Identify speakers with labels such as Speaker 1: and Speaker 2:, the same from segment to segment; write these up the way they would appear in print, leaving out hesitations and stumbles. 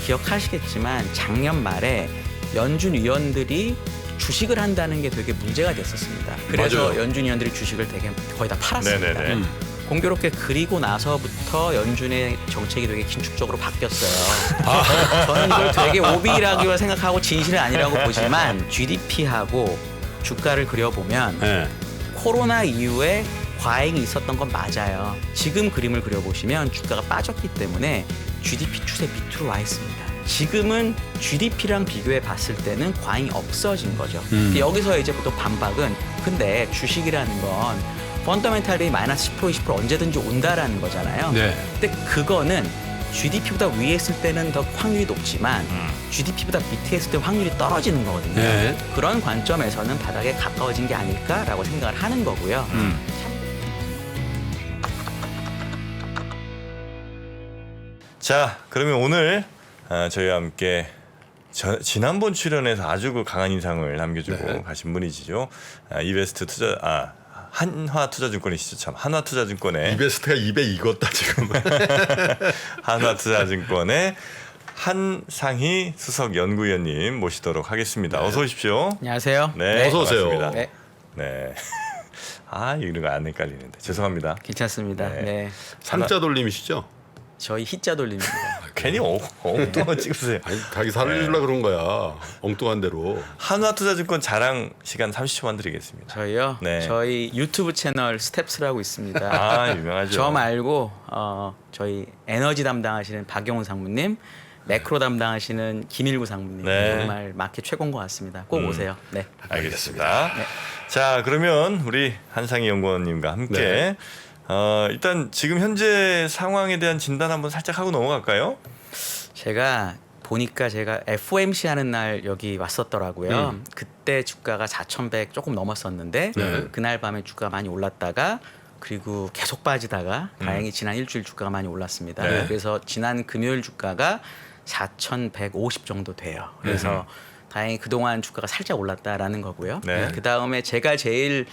Speaker 1: 기억하시겠지만 작년 말에 연준 위원들이 주식을 한다는 게 되게 문제가 됐었습니다. 그래서
Speaker 2: 맞아요.
Speaker 1: 연준 위원들이 주식을 되게 거의 다 팔았습니다.
Speaker 3: 네네네.
Speaker 1: 공교롭게 그리고 나서부터 연준의 정책이 되게 긴축적으로 바뀌었어요. 저는 이걸 되게 오비라고 생각하고 진실은 아니라고 보지만 GDP하고 주가를 그려보면
Speaker 2: 네.
Speaker 1: 코로나 이후에 과잉이 있었던 건 맞아요. 지금 그림을 그려보시면 주가가 빠졌기 때문에 GDP 추세 밑으로 와 있습니다. 지금은 GDP랑 비교해 봤을 때는 과잉이 없어진 거죠. 근데 여기서 이제 또 반박은 근데 주식이라는 건 펀더멘탈이 마이너스 10% 20% 언제든지 온다라는 거잖아요.
Speaker 2: 네.
Speaker 1: 근데 그거는 GDP보다 위에 있을 때는 더 확률이 높지만 GDP보다 밑에 있을 때 확률이 떨어지는 거거든요.
Speaker 2: 네.
Speaker 1: 그런 관점에서는 바닥에 가까워진 게 아닐까라고 생각을 하는 거고요.
Speaker 3: 자, 그러면 오늘 저희와 함께 지난번 출연에서 아주 그 강한 인상을 남겨주고
Speaker 2: 네.
Speaker 3: 가신 분이시죠. 이베스트 한화투자증권이시죠. 참 한화투자증권의
Speaker 2: 이베스트가 입에 익었다 지금.
Speaker 3: 한화투자증권의 한상희 수석 연구위원님 모시도록 하겠습니다. 어서 오십시오.
Speaker 1: 안녕하세요.
Speaker 3: 네,
Speaker 2: 어서 오세요.
Speaker 3: 반갑습니다.
Speaker 1: 네,
Speaker 3: 네. 아, 이런 거 안 헷갈리는데 죄송합니다.
Speaker 1: 괜찮습니다.
Speaker 3: 네.
Speaker 1: 네.
Speaker 2: 삼자 돌림이시죠?
Speaker 1: 저희 희자 돌립니다.
Speaker 3: 괜히 엉뚱한 찍으세요.
Speaker 2: 아니 자기 살려주려고 그런 거야. 엉뚱한 대로.
Speaker 3: 한화투자증권 자랑 시간 30초만 드리겠습니다.
Speaker 1: 저희요?
Speaker 3: 네.
Speaker 1: 저희 유튜브 채널 스텝스라고 있습니다.
Speaker 3: 아, 유명하죠.
Speaker 1: 저 말고 저희 에너지 담당하시는 박용훈 상무님, 매크로 담당하시는 김일구 상무님
Speaker 3: 네.
Speaker 1: 정말 마켓 최고인 것 같습니다. 꼭 오세요. 네.
Speaker 3: 알겠습니다. 자, 그러면 우리 한상희 연구원님과 함께
Speaker 2: 네.
Speaker 3: 일단 지금 현재 상황에 대한 진단 한번 살짝 하고 넘어갈까요?
Speaker 1: 제가 보니까 제가 FOMC 하는 날 여기 왔었더라고요. 그때 주가가 4,100 조금 넘었었는데
Speaker 2: 네.
Speaker 1: 그날 밤에 주가가 많이 올랐다가 그리고 계속 빠지다가 다행히 지난 일주일 주가가 많이 올랐습니다.
Speaker 3: 네.
Speaker 1: 그래서 지난 금요일 주가가 4,150 정도 돼요. 그래서 다행히 그동안 주가가 살짝 올랐다라는 거고요.
Speaker 3: 네.
Speaker 1: 그다음에 제가 제일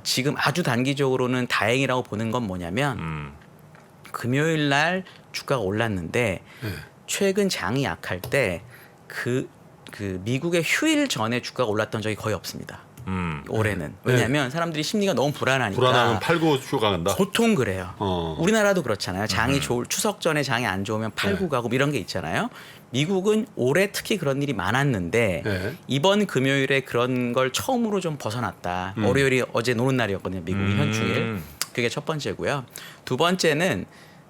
Speaker 1: 지금 아주 단기적으로는 다행이라고 보는 건 뭐냐면 금요일 날 주가가 올랐는데 최근 장이 약할 때 그 미국의 휴일 전에 주가가 올랐던 적이 거의 없습니다. 올해는. 왜냐하면 사람들이 심리가 너무 불안하니까.
Speaker 2: 불안하면 팔고 휴강한다.
Speaker 1: 보통 그래요. 우리나라도 그렇잖아요. 장이 추석 전에 장이 안 좋으면 팔고 가고 이런 게 있잖아요. 미국은 올해 특히 그런 일이 많았는데
Speaker 2: 네.
Speaker 1: 이번 금요일에 그런 걸 처음으로 좀 벗어났다. 월요일이 어제 노는 날이었거든요. 미국이 현충일. 그게 첫 번째고요. 두 번째는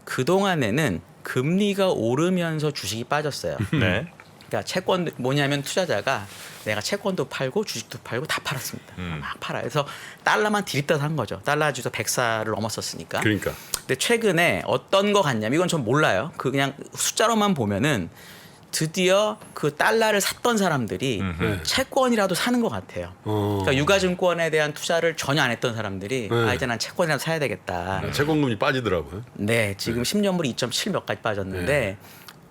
Speaker 1: 그동안에는 금리가 오르면서 주식이 빠졌어요.
Speaker 3: 네.
Speaker 1: 그러니까 채권 뭐냐면 투자자가 내가 채권도 팔고 주식도 팔고 다 팔았습니다. 막 팔아. 그래서 달러만 디립다 산 거죠. 달러 지수 104를 넘었었으니까.
Speaker 2: 그러니까.
Speaker 1: 근데 최근에 어떤 거 같냐면 이건 전 몰라요. 그냥 숫자로만 보면은 드디어 그 달러를 샀던 사람들이 채권이라도 사는 것 같아요. 그러니까 유가증권에 대한 투자를 전혀 안 했던 사람들이 아 이제 난 채권이라도 사야 되겠다.
Speaker 2: 채권금리 빠지더라고요.
Speaker 1: 네, 지금 10년물이 2.7 몇까지 빠졌는데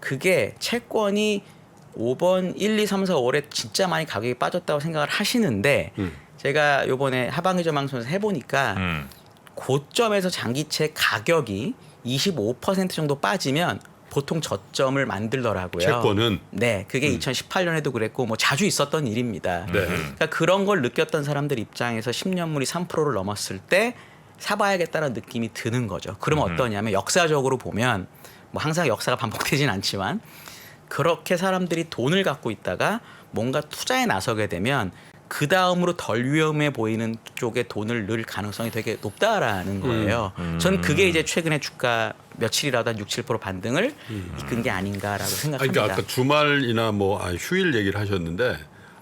Speaker 1: 그게 채권이 5번 1, 2, 3, 4, 5에 진짜 많이 가격이 빠졌다고 생각을 하시는데 제가 요번에 하반기 전망선에서 해보니까 고점에서 장기채 가격이 25% 정도 빠지면 보통 저점을 만들더라고요.
Speaker 2: 채권은
Speaker 1: 네, 그게 2018년에도 그랬고 뭐 자주 있었던 일입니다.
Speaker 2: 네.
Speaker 1: 그러니까 그런 걸 느꼈던 사람들 입장에서 10년물이 3%를 넘었을 때 사봐야겠다는 느낌이 드는 거죠. 그러면 어떠냐면 역사적으로 보면 뭐 항상 역사가 반복되진 않지만 그렇게 사람들이 돈을 갖고 있다가 뭔가 투자에 나서게 되면 그 다음으로 덜 위험해 보이는 쪽에 돈을 넣을 가능성이 되게 높다라는 거예요. 저는 그게 이제 최근에 주가 며칠이라도 한 6, 7% 반등을 이끈 게 아닌가라고 생각합니다.
Speaker 2: 그러니까 아까 주말이나 뭐 휴일 얘기를 하셨는데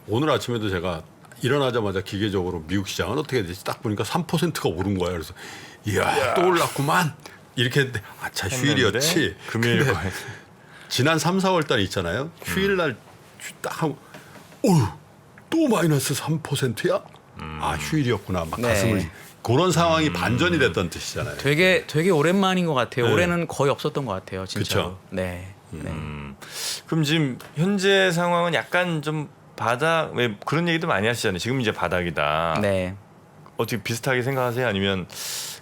Speaker 2: 오늘 아침에도 제가 일어나자마자 기계적으로 미국 시장은 어떻게 되지 딱 보니까 3%가 오른 거예요. 그래서 이야 또 올랐구만 이렇게 했는데 아차 휴일이었지.
Speaker 3: 금요일
Speaker 2: 근데
Speaker 3: 거에.
Speaker 2: 지난 3, 4월 달 있잖아요. 휴일 날 딱 하고 어휴 또 마이너스 3%야? 아 휴일이었구나. 막
Speaker 1: 네.
Speaker 2: 가슴을 그런 상황이 반전이 됐던 뜻이잖아요.
Speaker 1: 되게 오랜만인 것 같아요.
Speaker 2: 네.
Speaker 1: 올해는 거의 없었던 것 같아요. 진짜.
Speaker 2: 그쵸.
Speaker 1: 네. 네.
Speaker 3: 그럼 지금 현재 상황은 약간 좀 바닥 왜 그런 얘기도 많이 하시잖아요. 지금 이제 바닥이다.
Speaker 1: 네.
Speaker 3: 어떻게 비슷하게 생각하세요? 아니면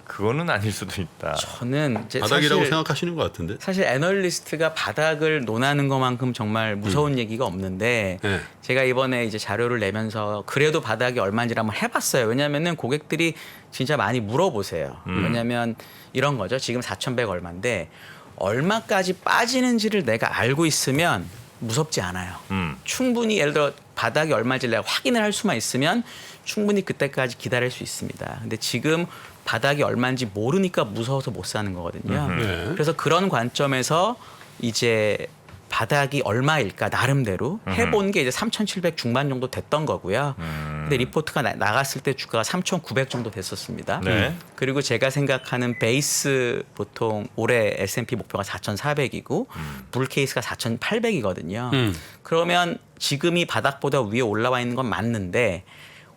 Speaker 3: 그거는 아닐 수도 있다.
Speaker 1: 저는 이제
Speaker 2: 바닥이라고
Speaker 1: 사실
Speaker 2: 생각하시는 것 같은데.
Speaker 1: 사실 애널리스트가 바닥을 논하는 것만큼 정말 무서운 얘기가 없는데
Speaker 2: 네.
Speaker 1: 제가 이번에 이제 자료를 내면서 그래도 바닥이 얼마인지를 한번 해봤어요. 왜냐하면은 고객들이 진짜 많이 물어보세요. 왜냐하면 이런 거죠. 지금 4,100 얼마인데 얼마까지 빠지는지를 내가 알고 있으면 무섭지 않아요. 충분히 예를 들어 바닥이 얼마인지 내가 확인을 할 수만 있으면 충분히 그때까지 기다릴 수 있습니다. 근데 지금 바닥이 얼마인지 모르니까 무서워서 못 사는 거거든요.
Speaker 2: 네.
Speaker 1: 그래서 그런 관점에서 이제 바닥이 얼마일까 나름대로 해본 게 이제 3,700 중반 정도 됐던 거고요. 근데 리포트가 나갔을 때 주가가 3,900 정도 됐었습니다.
Speaker 3: 네.
Speaker 1: 그리고 제가 생각하는 베이스 보통 올해 S&P 목표가 4,400이고 불 케이스가 4,800이거든요. 그러면 지금이 바닥보다 위에 올라와 있는 건 맞는데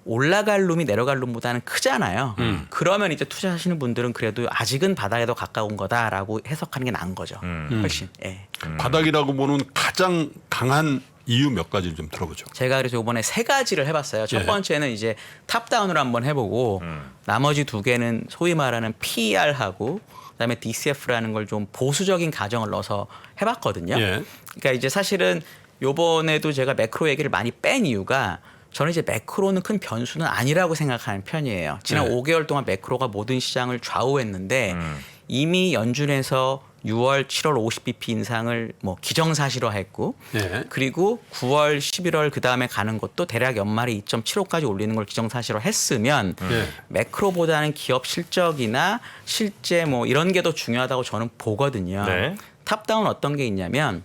Speaker 1: 올라갈 룸이 내려갈 룸보다는 크잖아요. 그러면 이제 투자하시는 분들은 그래도 아직은 바닥에 더 가까운 거다라고 해석하는 게 나은 거죠. 훨씬. 예.
Speaker 2: 바닥이라고 보는 가장 강한 이유 몇 가지를 좀 들어보죠.
Speaker 1: 제가 그래서 이번에 3가지를 해봤어요. 첫
Speaker 2: 예.
Speaker 1: 번째는 이제 탑다운으로 한번 해보고 나머지 2개는 소위 말하는 PER하고 그다음에 DCF라는 걸 좀 보수적인 가정을 넣어서 해봤거든요.
Speaker 2: 예.
Speaker 1: 그러니까 이제 사실은 요번에도 제가 매크로 얘기를 많이 뺀 이유가 저는 이제 매크로는 큰 변수는 아니라고 생각하는 편이에요. 지난
Speaker 2: 네.
Speaker 1: 5개월 동안 매크로가 모든 시장을 좌우했는데 이미 연준에서 6월, 7월 50bp 인상을 뭐 기정사실화했고
Speaker 2: 네.
Speaker 1: 그리고 9월, 11월 그 다음에 가는 것도 대략 연말에 2.75까지 올리는 걸 기정사실화했으면
Speaker 2: 네.
Speaker 1: 매크로보다는 기업 실적이나 실제 뭐 이런 게 더 중요하다고 저는 보거든요.
Speaker 3: 네.
Speaker 1: 탑다운 어떤 게 있냐면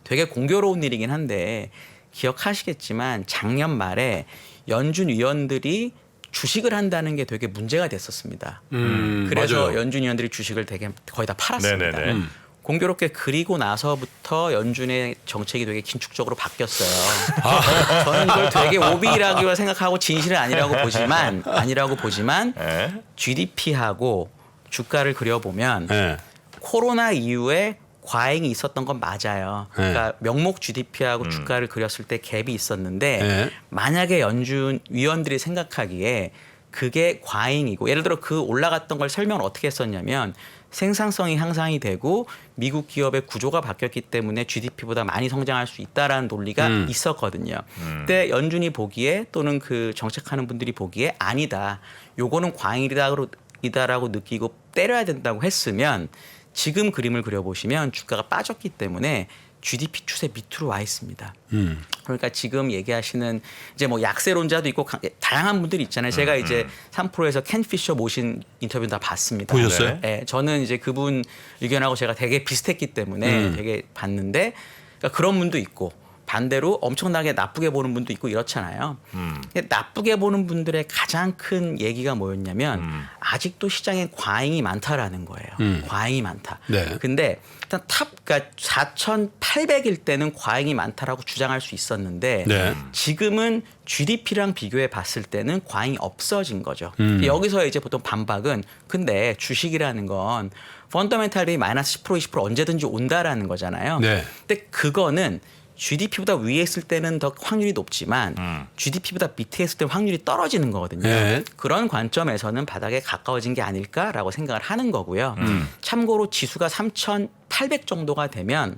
Speaker 1: 되게 공교로운 일이긴 한데 기억하시겠지만 작년 말에 연준 위원들이 주식을 한다는 게 되게 문제가 됐었습니다. 그래서
Speaker 2: 맞아요.
Speaker 1: 연준 위원들이 주식을 되게 거의 다 팔았습니다.
Speaker 3: 네네네.
Speaker 1: 공교롭게 그리고 나서부터 연준의 정책이 되게 긴축적으로 바뀌었어요. 저는 이걸 되게 오비라고 생각하고 진실은 아니라고 보지만
Speaker 3: 네.
Speaker 1: GDP하고 주가를 그려보면
Speaker 2: 네.
Speaker 1: 코로나 이후에 과잉이 있었던 건 맞아요. 그러니까 명목 GDP하고 주가를 그렸을 때 갭이 있었는데
Speaker 2: 네.
Speaker 1: 만약에 연준 위원들이 생각하기에 그게 과잉이고 예를 들어 그 올라갔던 걸 설명을 어떻게 했었냐면 생산성이 향상이 되고 미국 기업의 구조가 바뀌었기 때문에 GDP보다 많이 성장할 수 있다라는 논리가 있었거든요. 근데 연준이 보기에 또는 그 정책하는 분들이 보기에 아니다. 요거는 과잉이다라고 느끼고 때려야 된다고 했으면 지금 그림을 그려보시면 주가가 빠졌기 때문에 GDP 추세 밑으로 와 있습니다. 그러니까 지금 얘기하시는 이제 뭐 약세론자도 있고 다양한 분들이 있잖아요. 제가 이제 3프로에서 켄 피셔 모신 인터뷰 다 봤습니다.
Speaker 2: 보셨어요?
Speaker 1: 네, 저는 이제 그분 의견하고 제가 되게 비슷했기 때문에 되게 봤는데 그러니까 그런 분도 있고 반대로 엄청나게 나쁘게 보는 분도 있고 이렇잖아요. 나쁘게 보는 분들의 가장 큰 얘기가 뭐였냐면 아직도 시장에 과잉이 많다라는 거예요. 과잉이 많다.
Speaker 2: 네.
Speaker 1: 근데 일단 그러니까 4,800일 때는 과잉이 많다라고 주장할 수 있었는데
Speaker 2: 네.
Speaker 1: 지금은 GDP랑 비교해 봤을 때는 과잉이 없어진 거죠. 여기서 이제 보통 반박은 근데 주식이라는 건 펀더멘탈이 마이너스 10% 20% 언제든지 온다라는 거잖아요.
Speaker 2: 네.
Speaker 1: 근데 그거는 GDP보다 위에 있을 때는 더 확률이 높지만 GDP보다 밑에 있을 때 확률이 떨어지는 거거든요.
Speaker 2: 네.
Speaker 1: 그런 관점에서는 바닥에 가까워진 게 아닐까라고 생각을 하는 거고요. 참고로 지수가 3,800 정도가 되면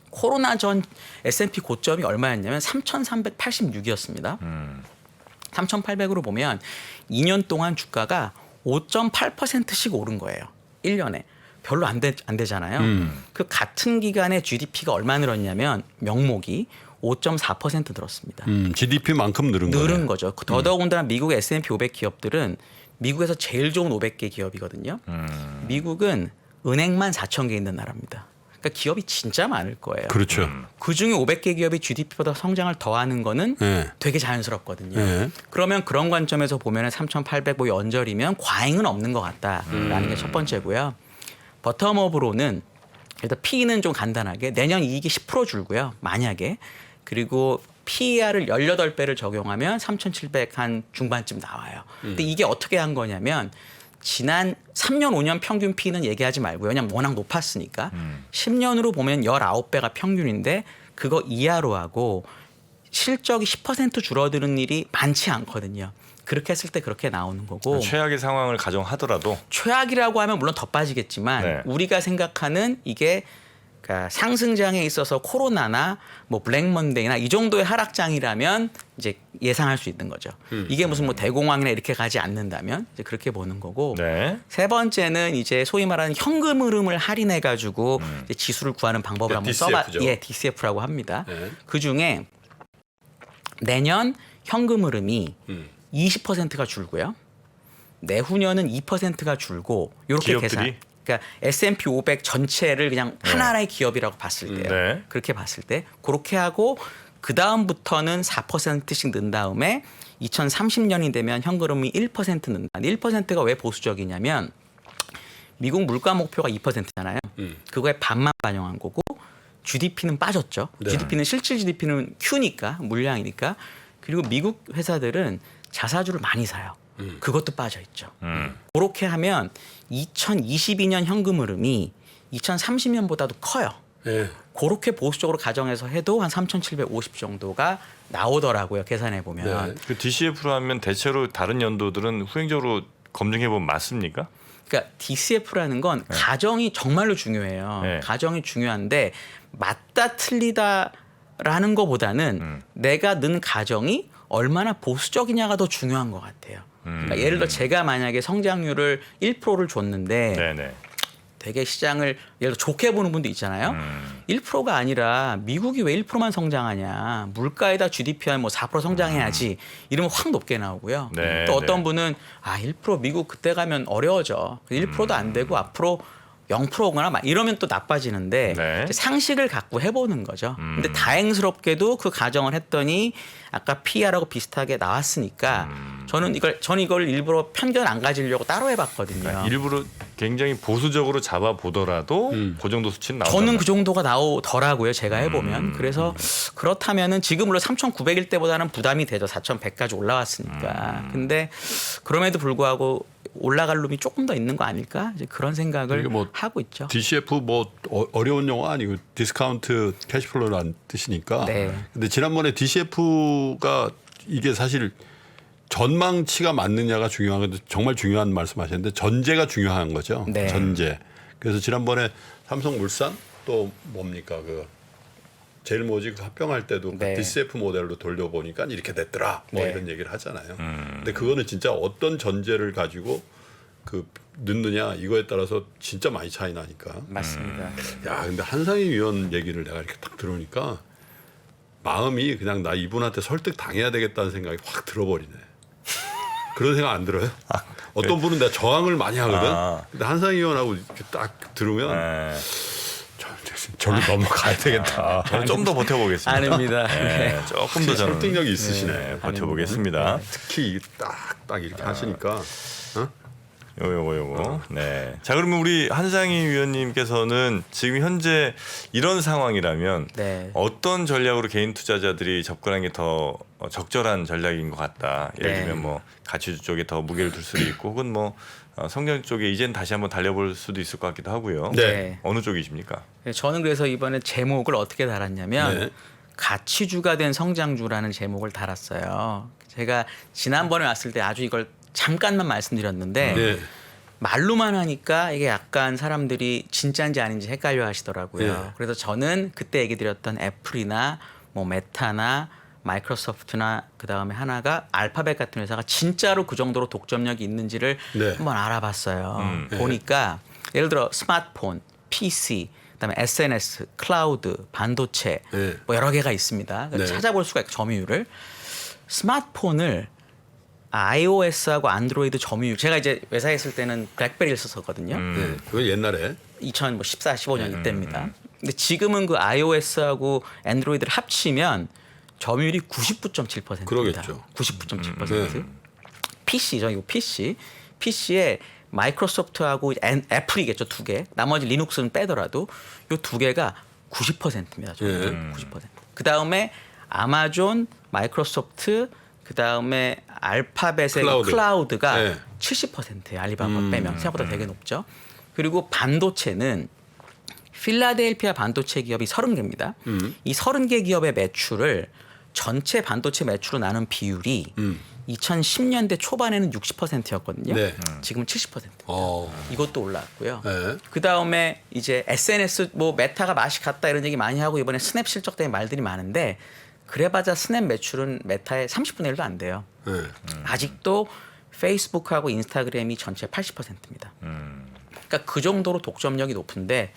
Speaker 1: 코로나 전 S&P 고점이 얼마였냐면 3,386이었습니다. 3,800으로 보면 2년 동안 주가가 5.8%씩 오른 거예요. 1년에. 별로 안 되잖아요. 그 같은 기간에 GDP가 얼마 늘었냐면 명목이 5.4% 늘었습니다.
Speaker 2: GDP만큼 늘은 거예요.
Speaker 1: 늘은 거죠. 더더군다나 미국 S&P 500 기업들은 미국에서 제일 좋은 500개 기업이거든요. 미국은 은행만 4,000개 있는 나라입니다. 그러니까 기업이 진짜 많을 거예요.
Speaker 2: 그렇죠.
Speaker 1: 그중에 500개 기업이 GDP보다 성장을 더하는 거는
Speaker 2: 네.
Speaker 1: 되게 자연스럽거든요.
Speaker 2: 네.
Speaker 1: 그러면 그런 관점에서 보면 3,800 뭐 연절이면 과잉은 없는 것 같다라는 게 첫 번째고요. 버텀업으로는 일단 P는 좀 간단하게 내년 이익이 10% 줄고요. 만약에 그리고 PER을 18배를 적용하면 3,700 한 중반쯤 나와요. 근데 이게 어떻게 한 거냐면 지난 3년 5년 평균 P는 얘기하지 말고요. 왜냐면 워낙 높았으니까 10년으로 보면 19배가 평균인데 그거 이하로 하고 실적이 10% 줄어드는 일이 많지 않거든요. 그렇게 했을 때 그렇게 나오는 거고
Speaker 3: 최악의 상황을 가정하더라도
Speaker 1: 최악이라고 하면 물론 더 빠지겠지만
Speaker 3: 네.
Speaker 1: 우리가 생각하는 이게 그러니까 상승장에 있어서 코로나나 뭐 블랙먼데이나 이 정도의 하락장이라면 이제 예상할 수 있는 거죠. 이게 무슨 뭐 대공황이나 이렇게 가지 않는다면 이제 그렇게 보는 거고
Speaker 3: 네.
Speaker 1: 세 번째는 이제 소위 말하는 현금 흐름을 할인해 가지고 지수를 구하는 방법을
Speaker 2: 네,
Speaker 1: 한번
Speaker 2: DCF 죠.
Speaker 1: 예, DCF라고 합니다.
Speaker 2: 네.
Speaker 1: 그 중에 내년 현금 흐름이 20%가 줄고요. 내후년은 2%가 줄고 이렇게
Speaker 3: 기업들이?
Speaker 1: 계산. 그러니까 S&P 500 전체를 그냥 하나의 기업이라고 봤을 때요.
Speaker 3: 네.
Speaker 1: 그렇게 봤을 때 그렇게 하고 그 다음부터는 4%씩 는 다음에 2030년이 되면 현금흐름이 1% 는다. 1%가 왜 보수적이냐면 미국 물가 목표가 2%잖아요. 그거의 반만 반영한 거고 GDP는 빠졌죠.
Speaker 2: 네.
Speaker 1: GDP는 실질 GDP는 Q니까 물량이니까. 그리고 미국 회사들은 자사주를 많이 사요. 그것도 빠져 있죠. 그렇게 하면 2022년 현금 흐름이 2030년보다도 커요.
Speaker 2: 예.
Speaker 1: 그렇게 보수적으로 가정해서 해도 한 3,750 정도가 나오더라고요. 계산해 보면.
Speaker 2: 네.
Speaker 3: 그 DCF로 하면 대체로 다른 연도들은 후행적으로 검증해 보면 맞습니까?
Speaker 1: 그러니까 DCF라는 건 가정이 정말로 중요해요.
Speaker 3: 네.
Speaker 1: 가정이 중요한데 맞다 틀리다라는 것보다는 내가 는 가정이 얼마나 보수적이냐가 더 중요한 것 같아요. 그러니까 예를 들어 제가 만약에 성장률을 1%를 줬는데
Speaker 3: 네네.
Speaker 1: 되게 시장을 예를 들어 좋게 보는 분도 있잖아요. 1%가 아니라 미국이 왜 1%만 성장하냐. 물가에다 GDP와 뭐 4% 성장해야지. 이러면 확 높게 나오고요.
Speaker 3: 네,
Speaker 1: 또 어떤
Speaker 3: 네.
Speaker 1: 분은 1% 미국 그때 가면 어려워져. 1%도 안 되고 앞으로 0%거나 막 이러면 또 나빠지는데
Speaker 3: 네.
Speaker 1: 이제 상식을 갖고 해보는 거죠. 근데 다행스럽게도 그 가정을 했더니 아까 PR하고 비슷하게 나왔으니까 저는 이걸 일부러 편견 안 가지려고 따로 해봤거든요.
Speaker 3: 일부러 굉장히 보수적으로 잡아 보더라도 그 정도 수치는 나온다.
Speaker 1: 저는 그 정도가 나오더라고요. 제가 해보면. 그래서 그렇다면은 지금 물론 3,900일 때보다는 부담이 되죠. 4,100까지 올라왔으니까. 근데 그럼에도 불구하고 올라갈 룸이 조금 더 있는 거 아닐까? 이제 그런 생각을
Speaker 2: 이게 뭐
Speaker 1: 하고 있죠.
Speaker 2: DCF 뭐 어려운 용어 아니고 디스카운트 캐시플로우라는 뜻이니까.
Speaker 1: 네.
Speaker 2: 근데 지난번에 DCF가 이게 사실 전망치가 맞느냐가 중요한 건데 정말 중요한 말씀하셨는데 전제가 중요한 거죠.
Speaker 1: 네.
Speaker 2: 전제. 그래서 지난번에 삼성물산 또 뭡니까 그 제일모직 합병할 때도
Speaker 1: 네.
Speaker 2: 그 DCF 모델로 돌려보니까 이렇게 됐더라. 뭐
Speaker 1: 네.
Speaker 2: 이런 얘기를 하잖아요. 근데 그거는 진짜 어떤 전제를 가지고 그 넣느냐 이거에 따라서 진짜 많이 차이 나니까.
Speaker 1: 맞습니다.
Speaker 2: 야, 근데 한상희 위원 얘기를 내가 이렇게 딱 들으니까 마음이 그냥 나 이분한테 설득 당해야 되겠다는 생각이 확 들어버리네. 그런 생각 안 들어요? 어떤 분은 내가 저항을 많이 하거든.
Speaker 3: 아.
Speaker 2: 근데 한상희 위원하고 이렇게 딱 들으면
Speaker 3: 네.
Speaker 2: 절로 넘어가야 되겠다.
Speaker 3: 저는 좀 더 버텨보겠습니다.
Speaker 1: 아닙니다.
Speaker 3: 네, 조금 더 저는
Speaker 2: 설득력이 있으시네.
Speaker 3: 네, 버텨보겠습니다.
Speaker 2: 특히 딱 이렇게 하시니까. 어?
Speaker 3: 요거. 네. 자, 그러면 우리 한상희 위원님께서는 지금 현재 이런 상황이라면
Speaker 1: 네.
Speaker 3: 어떤 전략으로 개인 투자자들이 접근하는 게 더 적절한 전략인 것 같다. 예를
Speaker 1: 네.
Speaker 3: 들면 뭐 가치주 쪽에 더 무게를 둘 수도 있고, 혹은 뭐 성장 쪽에 이젠 다시 한번 달려볼 수도 있을 것 같기도 하고요.
Speaker 2: 네.
Speaker 3: 어느 쪽이십니까?
Speaker 1: 저는 그래서 이번에 제목을 어떻게 달았냐면
Speaker 2: 네.
Speaker 1: 가치주가 된 성장주라는 제목을 달았어요. 제가 지난번에 왔을 때 아주 이걸 잠깐만 말씀드렸는데
Speaker 2: 네.
Speaker 1: 말로만 하니까 이게 약간 사람들이 진짜인지 아닌지 헷갈려 하시더라고요.
Speaker 2: 네.
Speaker 1: 그래서 저는 그때 얘기 드렸던 애플이나 뭐 메타나 마이크로소프트나 그다음에 하나가 알파벳 같은 회사가 진짜로 그 정도로 독점력이 있는지를
Speaker 2: 네.
Speaker 1: 한번 알아봤어요.
Speaker 2: 네.
Speaker 1: 보니까 예를 들어 스마트폰, PC, 그다음에 SNS, 클라우드, 반도체
Speaker 2: 네.
Speaker 1: 뭐 여러 개가 있습니다.
Speaker 2: 네.
Speaker 1: 찾아볼 수가 있고 점유율을 스마트폰을 iOS하고 안드로이드 점유율 제가 이제 회사에 있을 때는 블랙베리를 썼었거든요.
Speaker 2: 네. 그건 옛날에
Speaker 1: 2014, 15년 이때입니다. 근데 지금은 그 iOS하고 안드로이드를 합치면 점유율이 99.7%입니다.
Speaker 2: 그러겠죠.
Speaker 1: 99.7%. PC죠, 이거 PC. PC에 마이크로소프트하고 애플이겠죠, 두 개. 나머지 리눅스는 빼더라도 이 두 개가 90%입니다. 점유율. 90%. 그 다음에 아마존, 마이크로소프트, 그 다음에 알파벳의 클라우드가
Speaker 2: 네.
Speaker 1: 70%예요. 알리바바 빼면 생각보다 되게 높죠. 그리고 반도체는 필라델피아 반도체 기업이 30개입니다. 이 30개 기업의 매출을 전체 반도체 매출로 나눈 비율이 2010년대 초반에는 60%였거든요.
Speaker 2: 네.
Speaker 1: 지금은 70%.
Speaker 2: 어.
Speaker 1: 이것도 올라왔고요.
Speaker 2: 네.
Speaker 1: 그 다음에 이제 SNS 뭐 메타가 맛이 갔다 이런 얘기 많이 하고 이번에 스냅 실적 때문에 말들이 많은데 그래봤자 스냅 매출은 메타의 30분의 1도 안 돼요.
Speaker 2: 네.
Speaker 1: 아직도 페이스북하고 인스타그램이 전체 80%입니다. 그러니까 그 정도로 독점력이 높은데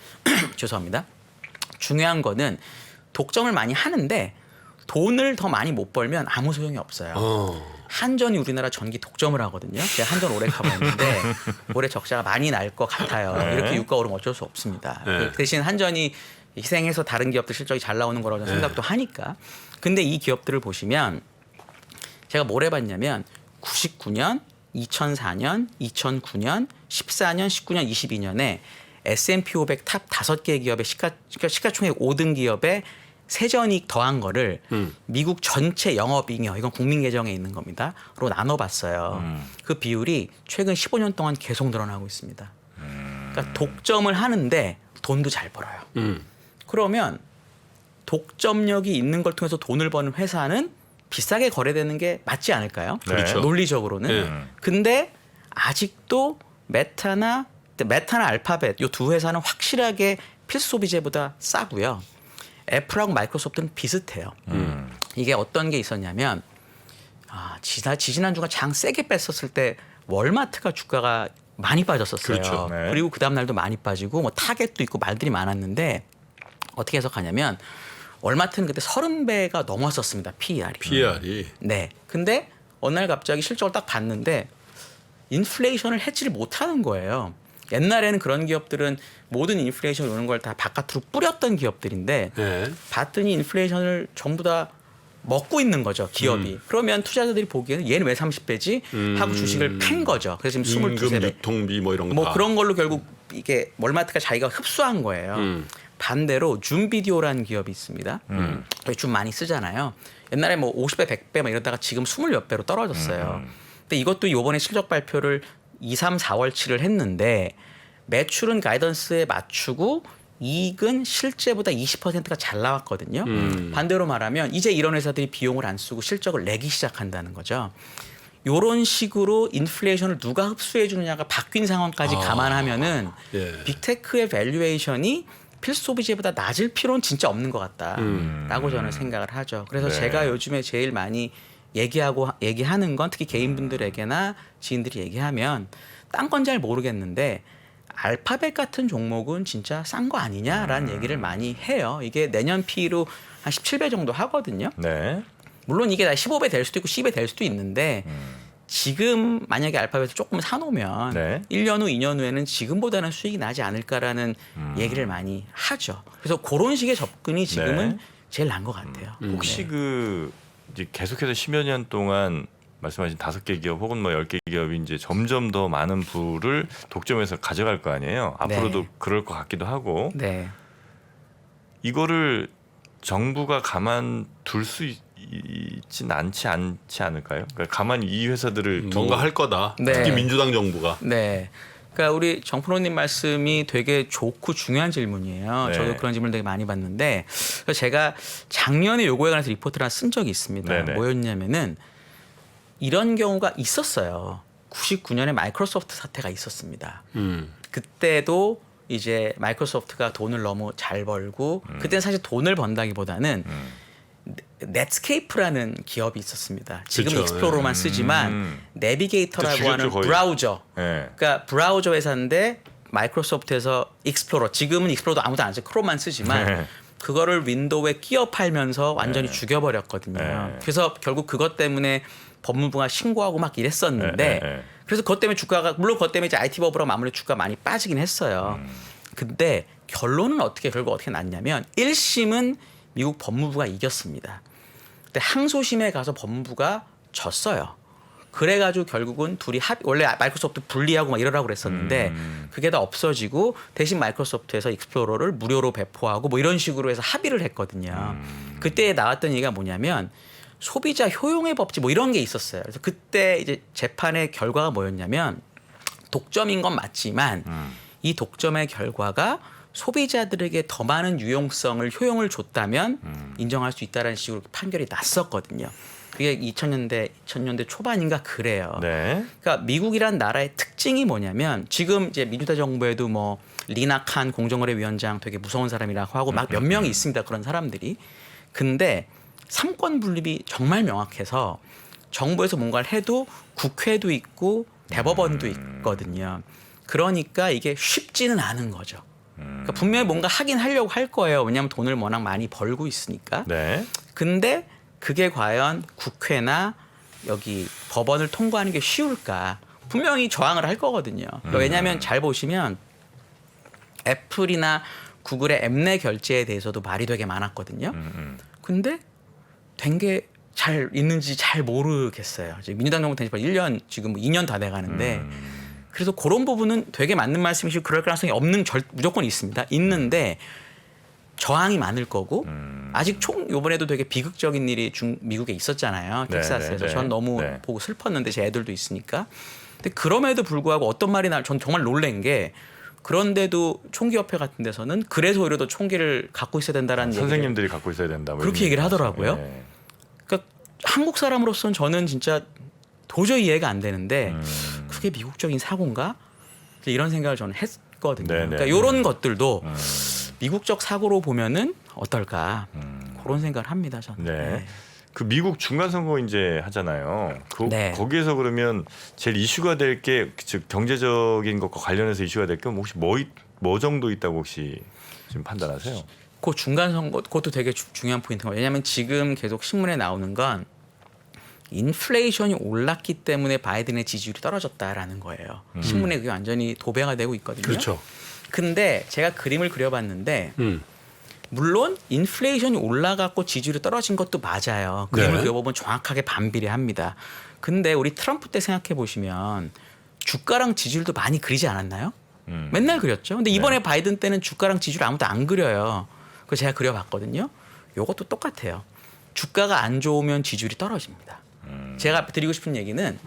Speaker 1: 죄송합니다. 중요한 거는 독점을 많이 하는데 돈을 더 많이 못 벌면 아무 소용이 없어요. 한전이 우리나라 전기 독점을 하거든요. 제가 한전 오래 가봤는데 올해 적자가 많이 날 것 같아요.
Speaker 3: 네.
Speaker 1: 이렇게 유가 오르면 어쩔 수 없습니다.
Speaker 2: 네.
Speaker 1: 그 대신 한전이 희생해서 다른 기업들 실적이 잘 나오는 거라고 저는 생각도 하니까. 근데 이 기업들을 보시면 제가 뭘 해봤냐면 99년, 2004년, 2009년, 14년, 19년, 22년에 S&P 500 탑 5개 기업의 시가총액 5등 기업의 세전이익 더한 거를 미국 전체 영업잉여 이건 국민계정에 있는 겁니다.로 나눠봤어요. 그 비율이 최근 15년 동안 계속 늘어나고 있습니다. 그러니까 독점을 하는데 돈도 잘 벌어요. 그러면 독점력이 있는 걸 통해서 돈을 버는 회사는 비싸게 거래되는 게 맞지 않을까요?
Speaker 3: 네. 그렇죠.
Speaker 1: 논리적으로는.
Speaker 2: 네.
Speaker 1: 근데 아직도 메타나 알파벳 이 두 회사는 확실하게 필수 소비재보다 싸고요. 애플하고 마이크로소프트는 비슷해요. 이게 어떤 게 있었냐면 지지난주가 장 세게 뺐었을 때 월마트가 주가가 많이 빠졌었어요.
Speaker 2: 그렇죠.
Speaker 3: 네.
Speaker 1: 그리고 그 다음 날도 많이 빠지고 뭐 타겟도 있고 말들이 많았는데 어떻게 해석하냐면 월마트는 그때 30배가 넘었었습니다. PER이.
Speaker 2: PR이.
Speaker 1: 네. 근데 어느 날 갑자기 실적을 딱 봤는데 인플레이션을 해지를 못하는 거예요. 옛날에는 그런 기업들은 모든 인플레이션 오는 걸 다 바깥으로 뿌렸던 기업들인데
Speaker 2: 네.
Speaker 1: 봤더니 인플레이션을 전부 다 먹고 있는 거죠, 기업이. 그러면 투자자들이 보기에는 얘는 왜 30배지? 하고 주식을 팬 거죠. 그래서 지금
Speaker 2: 임금
Speaker 1: 22배.
Speaker 2: 유통비 뭐 이런 거
Speaker 1: 뭐
Speaker 2: 다.
Speaker 1: 그런 걸로 결국 이게 월마트가 자기가 흡수한 거예요. 반대로 줌비디오라는 기업이 있습니다. 줌 많이 쓰잖아요. 옛날에 뭐 50배, 100배 막 이러다가 지금 20몇 배로 떨어졌어요. 근데 이것도 이번에 실적 발표를 2, 3, 4월치를 했는데 매출은 가이던스에 맞추고 이익은 실제보다 20%가 잘 나왔거든요. 반대로 말하면 이제 이런 회사들이 비용을 안 쓰고 실적을 내기 시작한다는 거죠. 이런 식으로 인플레이션을 누가 흡수해 주느냐가 바뀐 상황까지 감안하면은
Speaker 2: 예.
Speaker 1: 빅테크의 밸류에이션이 필수 소비재보다 낮을 필요는 진짜 없는 것 같다라고 저는 생각을 하죠. 그래서
Speaker 3: 네.
Speaker 1: 제가 요즘에 제일 많이 얘기하는 건 특히 개인분들에게나 지인들이 얘기하면 딴 건 잘 모르겠는데 알파벳 같은 종목은 진짜 싼 거 아니냐라는 얘기를 많이 해요. 이게 내년 P로 한 17배 정도 하거든요.
Speaker 3: 네.
Speaker 1: 물론 이게 15배 될 수도 있고 10배 될 수도 있는데 지금 만약에 알파벳을 조금 사놓으면
Speaker 3: 네.
Speaker 1: 1년 후, 2년 후에는 지금보다는 수익이 나지 않을까라는 얘기를 많이 하죠. 그래서 그런 식의 접근이 지금은
Speaker 3: 네.
Speaker 1: 제일 나은 것 같아요.
Speaker 3: 혹시 그 이제 계속해서 10여 년 동안 말씀하신 5개 기업 혹은 뭐 10개 기업이 이제 점점 더 많은 부를 독점해서 가져갈 거 아니에요. 앞으로도
Speaker 1: 네.
Speaker 3: 그럴 것 같기도 하고
Speaker 1: 네.
Speaker 3: 이거를 정부가 가만둘 수 있진 않지 않을까요? 그러니까 가만히 이 회사들을
Speaker 2: 뭔가 할 거다.
Speaker 1: 네.
Speaker 2: 특히 민주당 정부가.
Speaker 1: 네. 그러니까 우리 정프로님 말씀이 되게 좋고 중요한 질문이에요.
Speaker 3: 네.
Speaker 1: 저도 그런 질문 되게 많이 받는데 그래서 제가 작년에 요거에 관해서 리포트를 하나 쓴 적이 있습니다.
Speaker 3: 네네.
Speaker 1: 뭐였냐면은 이런 경우가 있었어요. 99년에 마이크로소프트 사태가 있었습니다. 그때도 이제 마이크로소프트가 돈을 너무 잘 벌고 그때는 사실 돈을 번다기보다는 넷스케이프라는 기업이 있었습니다. 지금
Speaker 2: 그쵸,
Speaker 1: 익스플로러만 쓰지만 내비게이터라고
Speaker 3: 죽였죠,
Speaker 1: 하는
Speaker 3: 거의.
Speaker 1: 브라우저.
Speaker 3: 네.
Speaker 1: 그러니까 브라우저 회사인데 마이크로소프트에서 익스플로러. 지금은 익스플로러도 아무도 안 쓰고 크롬만 쓰지만
Speaker 3: 네.
Speaker 1: 그거를 윈도우에 끼워 팔면서 완전히
Speaker 3: 네.
Speaker 1: 죽여버렸거든요.
Speaker 3: 네.
Speaker 1: 그래서 결국 그것 때문에 법무부가 신고하고 막 이랬었는데
Speaker 3: 네.
Speaker 1: 그래서 그것 때문에 주가가 물론 그것 때문에 이제 IT 버블하고 마무리 주가 많이 빠지긴 했어요. 근데 결론은 결국 어떻게 났냐면 1심은 미국 법무부가 이겼습니다. 근데 항소심에 가서 법무부가 졌어요. 그래가지고 결국은 둘이 원래 마이크로소프트 분리하고 막 이러라고 그랬었는데 그게 다 없어지고 대신 마이크로소프트에서 익스플로러를 무료로 배포하고 뭐 이런 식으로 해서 합의를 했거든요. 그때 나왔던 얘기가 뭐냐면 소비자 효용의 법칙 뭐 이런 게 있었어요. 그래서 그때 이제 재판의 결과가 뭐였냐면 독점인 건 맞지만 이 독점의 결과가 소비자들에게 더 많은 유용성을 효용을 줬다면 인정할 수 있다라는 식으로 판결이 났었거든요. 그게 2000년대 초반인가 그래요.
Speaker 3: 네.
Speaker 1: 그러니까 미국이란 나라의 특징이 뭐냐면 지금 이제 민주당 정부에도 뭐 리나 칸 공정거래위원장 되게 무서운 사람이라고 하고 막 몇 명이 있습니다. 그런 사람들이. 근데 삼권 분립이 정말 명확해서 정부에서 뭔가를 해도 국회도 있고 대법원도 있거든요. 그러니까 이게 쉽지는 않은 거죠. 그러니까 분명히 뭔가 하긴 하려고 할 거예요. 왜냐하면 돈을 워낙 많이 벌고 있으니까.
Speaker 3: 네.
Speaker 1: 근데 그게 과연 국회나 여기 법원을 통과하는 게 쉬울까? 분명히 저항을 할 거거든요. 그러니까 왜냐하면 잘 보시면 애플이나 구글의 앱내 결제에 대해서도 말이 되게 많았거든요. 근데 된 게 잘 있는지 잘 모르겠어요. 이제 민주당 정부 된 지 1년 지금 2년 다 돼가는데 그래서 그런 부분은 되게 맞는 말씀이시고 그럴 가능성이 없는 무조건 있습니다. 있는데 저항이 많을 거고 아직 요번에도 되게 비극적인 일이 미국에 있었잖아요.
Speaker 3: 네,
Speaker 1: 텍사스에서.
Speaker 3: 네,
Speaker 1: 전 너무
Speaker 3: 네.
Speaker 1: 보고 슬펐는데 제 애들도 있으니까. 근데 그럼에도 불구하고 어떤 말이 전 정말 놀란 게 그런데도 총기협회 같은 데서는 그래서 오히려 더 총기를 갖고 있어야 된다라는 얘기를
Speaker 3: 선생님들이 갖고 있어야 된다. 뭐
Speaker 1: 그렇게
Speaker 3: 이런
Speaker 1: 얘기를
Speaker 3: 얘기
Speaker 1: 하더라고요.
Speaker 3: 네.
Speaker 1: 그러니까 한국 사람으로서는 저는 진짜 도저히 이해가 안 되는데 그게 미국적인 사고인가? 이런 생각을 저는 했거든요.
Speaker 3: 네, 네,
Speaker 1: 그러니까
Speaker 3: 네.
Speaker 1: 이런 것들도 미국적 사고로 보면은 어떨까? 그런 생각을 합니다. 저는.
Speaker 3: 네. 그 미국 중간 선거 이제 하잖아요.
Speaker 1: 네.
Speaker 3: 거기에서 그러면 제일 이슈가 될 게 즉 경제적인 것과 관련해서 이슈가 될 게 혹시 뭐 정도 있다고 혹시 지금 판단하세요?
Speaker 1: 그 중간 선거 그것도 되게 중요한 포인트가 왜냐하면 지금 계속 신문에 나오는 건 인플레이션이 올랐기 때문에 바이든의 지지율이 떨어졌다라는 거예요. 신문에 그게 완전히 도배가 되고 있거든요.
Speaker 2: 그렇죠.
Speaker 1: 근데 제가 그림을 그려봤는데 물론 인플레이션이 올라갔고 지지율이 떨어진 것도 맞아요. 그림을
Speaker 2: 네.
Speaker 1: 그려보면 정확하게 반비례합니다. 근데 우리 트럼프 때 생각해 보시면 주가랑 지지율도 많이 그리지 않았나요? 맨날 그렸죠. 근데 이번에 바이든 때는 주가랑 지지율 아무도 안 그려요. 그거 제가 그려봤거든요. 요것도 똑같아요. 주가가 안 좋으면 지지율이 떨어집니다. 제가 드리고 싶은 얘기는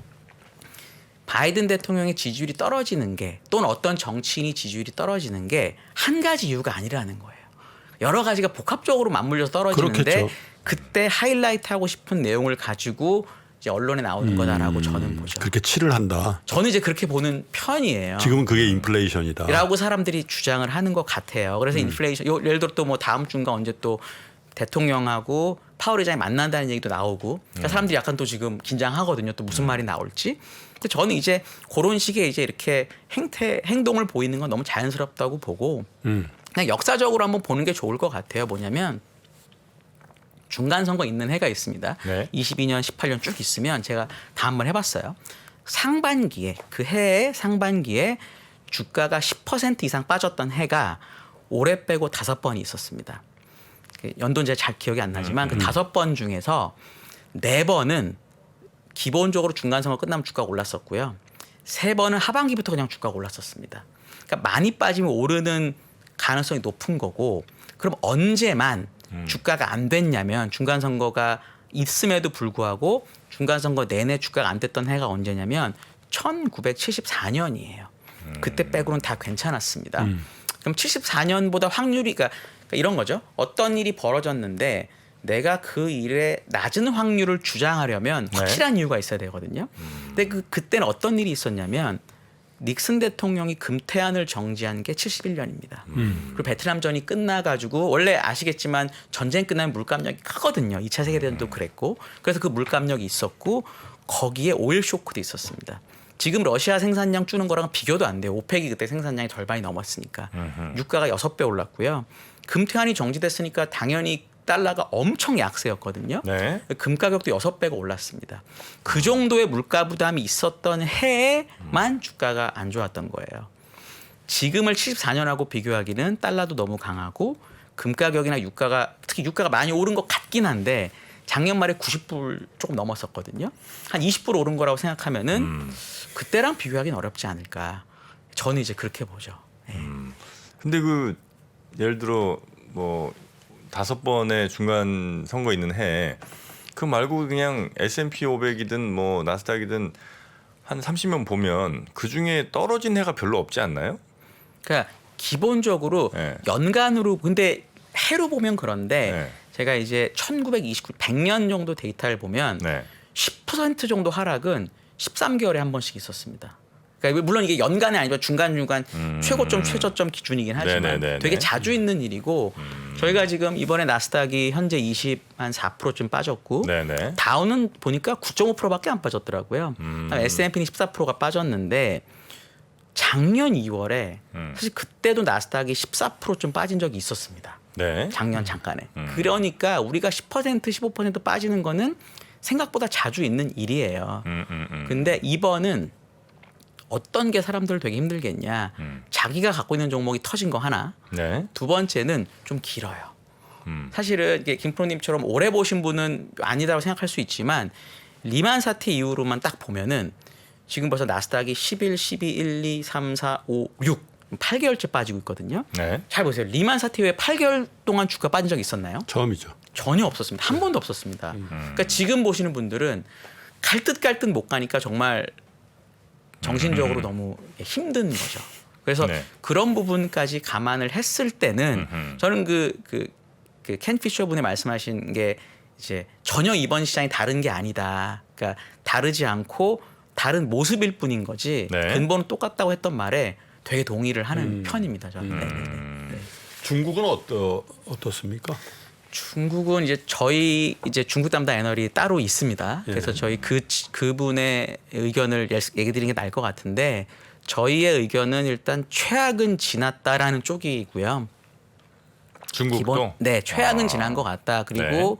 Speaker 1: 바이든 대통령의 지지율이 떨어지는 게 또는 어떤 정치인이 지지율이 떨어지는 게 한 가지 이유가 아니라는 거예요. 여러 가지가 복합적으로 맞물려서 떨어지는데
Speaker 2: 그렇겠죠.
Speaker 1: 그때 하이라이트 하고 싶은 내용을 가지고 이제 언론에 나오는 거다라고 저는 보죠.
Speaker 2: 그렇게 칠을 한다.
Speaker 1: 저는 이제 그렇게 보는 편이에요.
Speaker 2: 지금은 그게 인플레이션이다.
Speaker 1: 라고 사람들이 주장을 하는 것 같아요. 그래서 인플레이션 예를 들어 또 뭐 다음 주인가 언제 또 대통령하고 파월 의장이 만난다는 얘기도 나오고 그러니까 사람들이 약간 또 지금 긴장하거든요. 또 무슨 말이 나올지. 근데 저는 이제 그런 식의 이제 이렇게 행동을 보이는 건 너무 자연스럽다고 보고 그냥 역사적으로 한번 보는 게 좋을 것 같아요. 뭐냐면 중간 선거 있는 해가 있습니다.
Speaker 3: 네.
Speaker 1: 22년, 18년 쭉 있으면 제가 다 한번 해봤어요. 상반기에 그 해의 상반기에 주가가 10% 이상 빠졌던 해가 올해 빼고 5번이 있었습니다. 연도는 제가 잘 기억이 안 나지만 그 5번 중에서 4번은 기본적으로 중간 선거 끝나면 주가가 올랐었고요. 3번은 하반기부터 그냥 주가가 올랐었습니다. 그러니까 많이 빠지면 오르는 가능성이 높은 거고 그럼 언제만 주가가 안 됐냐면 중간 선거가 있음에도 불구하고 중간 선거 내내 주가가 안 됐던 해가 언제냐면 1974년이에요. 그때 빼고는 다 괜찮았습니다. 그럼 74년보다 확률이 그러니까 이런 거죠. 어떤 일이 벌어졌는데 내가 그 일에 낮은 확률을 주장하려면 확실한 이유가 있어야 되거든요. 근데 그때는 어떤 일이 있었냐면 닉슨 대통령이 금태안을 정지한 게 71년입니다. 그리고 베트남전이 끝나가지고 원래 아시겠지만 전쟁 끝나면 물감력이 크거든요. 2차 세계대전도 그랬고 그래서 그 물감력이 있었고 거기에 오일 쇼크도 있었습니다. 지금 러시아 생산량 줄는 거랑 비교도 안 돼요. 오펙이 그때 생산량이 절반이 넘었으니까. 유가가 6배 올랐고요. 금태안이 정지됐으니까 당연히 달러가 엄청 약세였거든요.
Speaker 3: 네.
Speaker 1: 금 가격도 6배가 올랐습니다. 그 정도의 물가 부담이 있었던 해에만 주가가 안 좋았던 거예요. 지금을 74년하고 비교하기는 달러도 너무 강하고 금 가격이나 유가가 특히 유가가 많이 오른 것 같긴 한데 작년 말에 90불 조금 넘었었거든요. 한 20불 오른 거라고 생각하면은 그때랑 비교하기는 어렵지 않을까. 저는 이제 그렇게 보죠. 네.
Speaker 3: 근데 그 예를 들어 뭐 5번의 중간 선거 있는 해 그 말고 그냥 S&P 500이든 뭐 나스닥이든 한 30년 보면 그 중에 떨어진 해가 별로 없지 않나요?
Speaker 1: 그러니까 기본적으로
Speaker 3: 네.
Speaker 1: 연간으로 근데 해로 보면 그런데
Speaker 3: 네.
Speaker 1: 제가 이제 1929, 100년 정도 데이터를 보면
Speaker 3: 네.
Speaker 1: 10% 정도 하락은 13개월에 한 번씩 있었습니다. 그러니까 물론 이게 연간이 아니라 중간중간 최고점, 최저점 기준이긴 하지만
Speaker 3: 네네네네.
Speaker 1: 되게 자주 있는 일이고 저희가 지금 이번에 나스닥이 현재 한 4%쯤 빠졌고
Speaker 3: 네네.
Speaker 1: 다우는 보니까 9.5%밖에 안 빠졌더라고요. S&P는 14%가 빠졌는데 작년 2월에 사실 그때도 나스닥이 14%좀 빠진 적이 있었습니다.
Speaker 3: 네.
Speaker 1: 작년 잠깐에. 그러니까 우리가 10% 15% 빠지는 거는 생각보다 자주 있는 일이에요. 근데 이번은 어떤 게 사람들을 되게 힘들겠냐. 자기가 갖고 있는 종목이 터진 거 하나.
Speaker 3: 네.
Speaker 1: 두 번째는 좀 길어요. 사실은 이게 김프로님처럼 오래 보신 분은 아니다고 생각할 수 있지만 리만 사태 이후로만 딱 보면은 지금 벌써 나스닥이 11, 12, 1, 2, 3, 4, 5, 6 8개월째 빠지고 있거든요.
Speaker 3: 네.
Speaker 1: 잘 보세요. 리만 사태 후에 8개월 동안 주가 빠진 적 있었나요?
Speaker 2: 처음이죠.
Speaker 1: 전혀 없었습니다. 한 번도 없었습니다. 그러니까 지금 보시는 분들은 갈 듯 못 가니까 정말 정신적으로 너무 힘든 거죠. 그래서
Speaker 3: 네.
Speaker 1: 그런 부분까지 감안을 했을 때는 저는 켄 피셔 분이 말씀하신 게 이제 전혀 이번 시장이 다른 게 아니다. 그러니까 다르지 않고 다른 모습일 뿐인 거지
Speaker 3: 네.
Speaker 1: 근본은 똑같다고 했던 말에 되게 동의를 하는 편입니다. 저는. 네.
Speaker 2: 중국은 어떻습니까?
Speaker 1: 중국은 이제 저희 이제 중국 담당 애널이 따로 있습니다. 그래서 저희 그분의 의견을 얘기 드리는 게 나을 것 같은데 저희의 의견은 일단 최악은 지났다라는 쪽이고요.
Speaker 3: 중국도.
Speaker 1: 네, 최악은 지난 것 같다. 그리고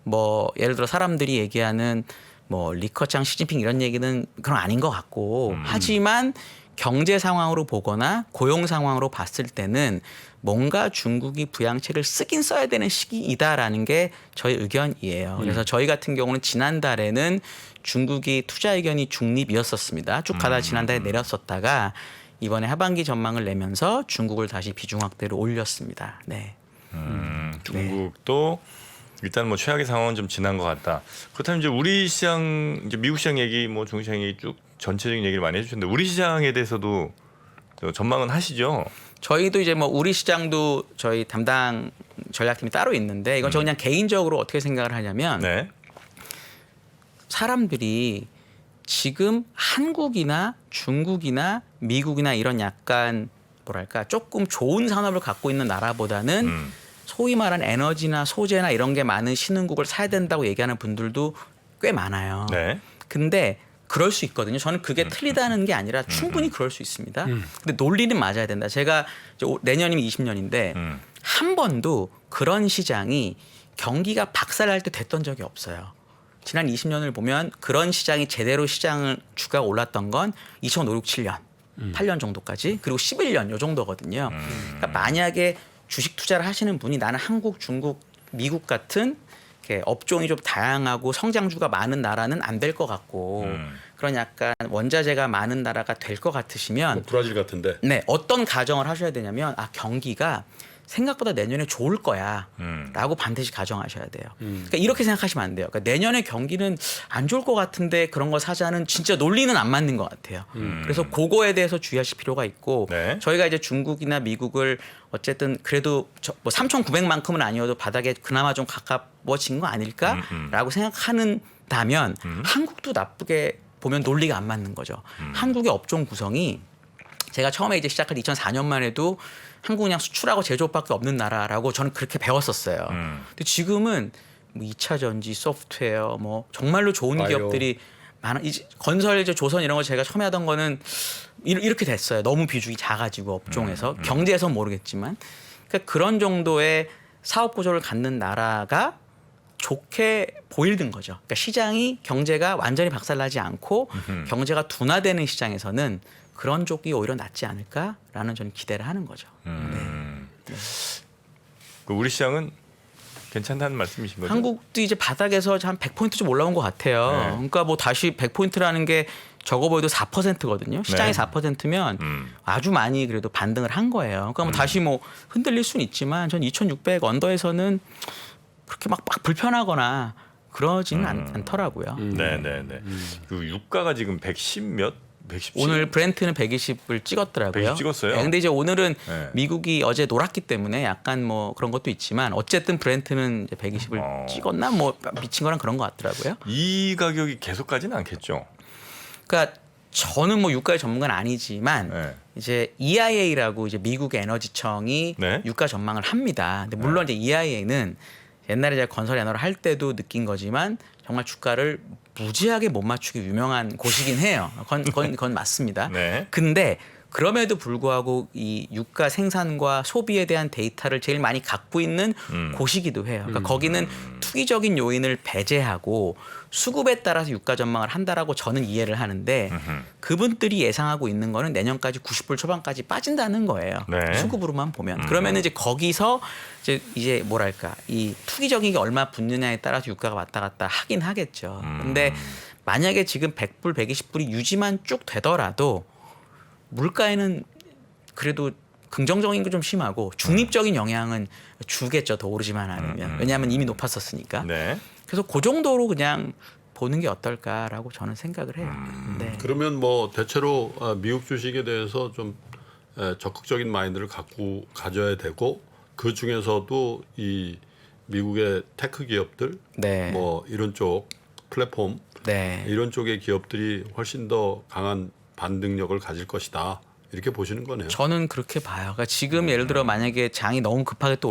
Speaker 1: 뭐 예를 들어 사람들이 얘기하는 뭐 리커창, 시진핑 이런 얘기는 그런 아닌 것 같고 하지만 경제 상황으로 보거나 고용 상황으로 봤을 때는 뭔가 중국이 부양책을 쓰긴 써야 되는 시기이다라는 게 저희 의견이에요. 그래서 저희 같은 경우는 지난달에는 중국이 투자 의견이 중립이었었습니다. 쭉 가다 지난달에 내렸었다가 이번에 하반기 전망을 내면서 중국을 다시 비중 확대로 올렸습니다. 네.
Speaker 3: 중국도 일단 뭐 최악의 상황은 좀 지난 것 같다. 그렇다면 이제 우리 시장, 이제 미국 시장 얘기, 뭐 중국 시장 얘기 쭉 전체적인 얘기를 많이 해주셨는데 우리 시장에 대해서도 전망은 하시죠?
Speaker 1: 저희도 이제 뭐 우리 시장도 저희 담당 전략팀이 따로 있는데 이건 저 그냥 개인적으로 어떻게 생각을 하냐면
Speaker 3: 네.
Speaker 1: 사람들이 지금 한국이나 중국이나 미국이나 이런 약간 뭐랄까 조금 좋은 산업을 갖고 있는 나라보다는 소위 말하는 에너지나 소재나 이런 게 많은 신흥국을 사야 된다고 얘기하는 분들도 꽤 많아요.
Speaker 3: 네.
Speaker 1: 근데 그럴 수 있거든요. 저는 그게 틀리다는 게 아니라 충분히 그럴 수 있습니다. 근데 논리는 맞아야 된다. 제가 이제 내년이면 20년인데 한 번도 그런 시장이 경기가 박살날 때 됐던 적이 없어요. 지난 20년을 보면 그런 시장이 제대로 시장을 주가가 올랐던 건 2005, 6, 7년, 8년 정도까지 그리고 11년 요 정도거든요. 그러니까 만약에 주식 투자를 하시는 분이 나는 한국, 중국, 미국 같은 이렇게 업종이 좀 다양하고 성장주가 많은 나라는 안 될 것 같고 그런 약간 원자재가 많은 나라가 될 것 같으시면
Speaker 2: 브라질 같은데.
Speaker 1: 네, 어떤 가정을 하셔야 되냐면 경기가 생각보다 내년에 좋을 거야 라고 반드시 가정하셔야 돼요. 그러니까 이렇게 생각하시면 안 돼요. 그러니까 내년에 경기는 안 좋을 것 같은데 그런 거 사자는 진짜 논리는 안 맞는 것 같아요. 그래서 그거에 대해서 주의하실 필요가 있고
Speaker 3: 네.
Speaker 1: 저희가 이제 중국이나 미국을 어쨌든 그래도 뭐 3,900만큼은 아니어도 바닥에 그나마 좀 가까워진 거 아닐까라고 생각하는다면 한국도 나쁘게 보면 논리가 안 맞는 거죠. 한국의 업종 구성이 제가 처음에 이제 시작할 2004년만 해도 한국은 그냥 수출하고 제조업밖에 없는 나라라고 저는 그렇게 배웠었어요. 근데 지금은 뭐 2차 전지, 소프트웨어, 뭐 정말로 좋은
Speaker 2: 바이오.
Speaker 1: 기업들이 많아. 이제 건설, 이제 조선 이런 거 제가 처음에 하던 거는 이렇게 됐어요. 너무 비중이 작아지고 업종에서 경제에선 모르겠지만 그러니까 그런 정도의 사업 구조를 갖는 나라가 좋게 보이는 거죠. 그러니까 시장이 경제가 완전히 박살나지 않고 경제가 둔화되는 시장에서는 그런 쪽이 오히려 낫지 않을까라는 저는 기대를 하는 거죠.
Speaker 3: 그 우리 시장은 괜찮다는 말씀이신 거죠?
Speaker 1: 한국도 이제 바닥에서 한 100포인트 좀 올라온 것 같아요.
Speaker 3: 네.
Speaker 1: 그러니까 뭐 다시 100포인트라는 게 적어 보여도 4%거든요. 시장이
Speaker 3: 네.
Speaker 1: 4%면 아주 많이 그래도 반등을 한 거예요. 그러니까 뭐 다시 뭐 흔들릴 수는 있지만 전 2,600 언더에서는 그렇게 막 불편하거나 그러지는 않더라고요.
Speaker 3: 네네네. 그 유가가 지금 110 몇 117?
Speaker 1: 오늘 브렌트는 120을 찍었더라고요.
Speaker 3: 120 찍었어요?
Speaker 1: 네, 근데 이제 오늘은
Speaker 3: 네.
Speaker 1: 미국이 어제 놀았기 때문에 약간 뭐 그런 것도 있지만 어쨌든 브렌트는 이제 120을 찍었나 뭐 미친 거랑 그런 것 같더라고요.
Speaker 3: 이 가격이 계속 가지는 않겠죠.
Speaker 1: 그러니까 저는 뭐 유가의 전문가는 아니지만
Speaker 3: 네.
Speaker 1: 이제 EIA라고 이제 미국의 에너지청이
Speaker 3: 네.
Speaker 1: 유가 전망을 합니다. 근데 물론 이제 EIA는 옛날에 제가 건설 엔화를 할 때도 느낀 거지만 정말 주가를 무지하게 못 맞추기 유명한 곳이긴 해요. 그건 맞습니다.
Speaker 3: 네.
Speaker 1: 근데 그럼에도 불구하고 이 유가 생산과 소비에 대한 데이터를 제일 많이 갖고 있는 곳이기도 해요. 그러니까 거기는 투기적인 요인을 배제하고 수급에 따라서 유가 전망을 한다라고 저는 이해를 하는데 그분들이 예상하고 있는 거는 내년까지 90불 초반까지 빠진다는 거예요.
Speaker 3: 네.
Speaker 1: 수급으로만 보면. 그러면 이제 거기서 이제 뭐랄까 이 투기적인 게 얼마 붙느냐에 따라서 유가가 왔다 갔다 하긴 하겠죠. 근데 만약에 지금 100불, 120불이 유지만 쭉 되더라도 물가에는 그래도 긍정적인 게 좀 심하고 중립적인 영향은 주겠죠. 더 오르지만 않으면. 왜냐하면 이미 높았었으니까.
Speaker 3: 네.
Speaker 1: 그래서 그 정도로 그냥 보는 게 어떨까라고 저는 생각을 해요. 네.
Speaker 2: 그러면 뭐 대체로 미국 주식에 대해서 좀 적극적인 마인드를 가져야 되고 그 중에서도 이 미국의 테크 기업들
Speaker 1: 네.
Speaker 2: 뭐 이런 쪽 플랫폼
Speaker 1: 네.
Speaker 2: 이런 쪽의 기업들이 훨씬 더 강한 반등력을 가질 것이다. 이렇게 보시는 거네요.
Speaker 1: 저는 그렇게 봐요. 그러니까 지금 예를 들어 만약에 장이 너무 급하게 또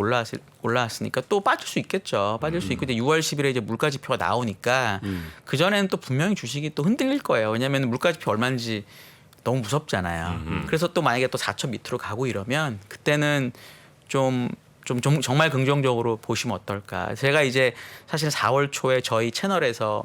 Speaker 1: 올라왔으니까 또 빠질 수 있겠죠. 빠질 수 있고 이제 6월 10일에 이제 물가 지표가 나오니까 그 전에는 또 분명히 주식이 또 흔들릴 거예요. 왜냐하면 물가 지표 얼마인지 너무 무섭잖아요. 그래서 또 만약에 또 4천 밑으로 가고 이러면 그때는 좀 정말 긍정적으로 보시면 어떨까. 제가 이제 사실 4월 초에 저희 채널에서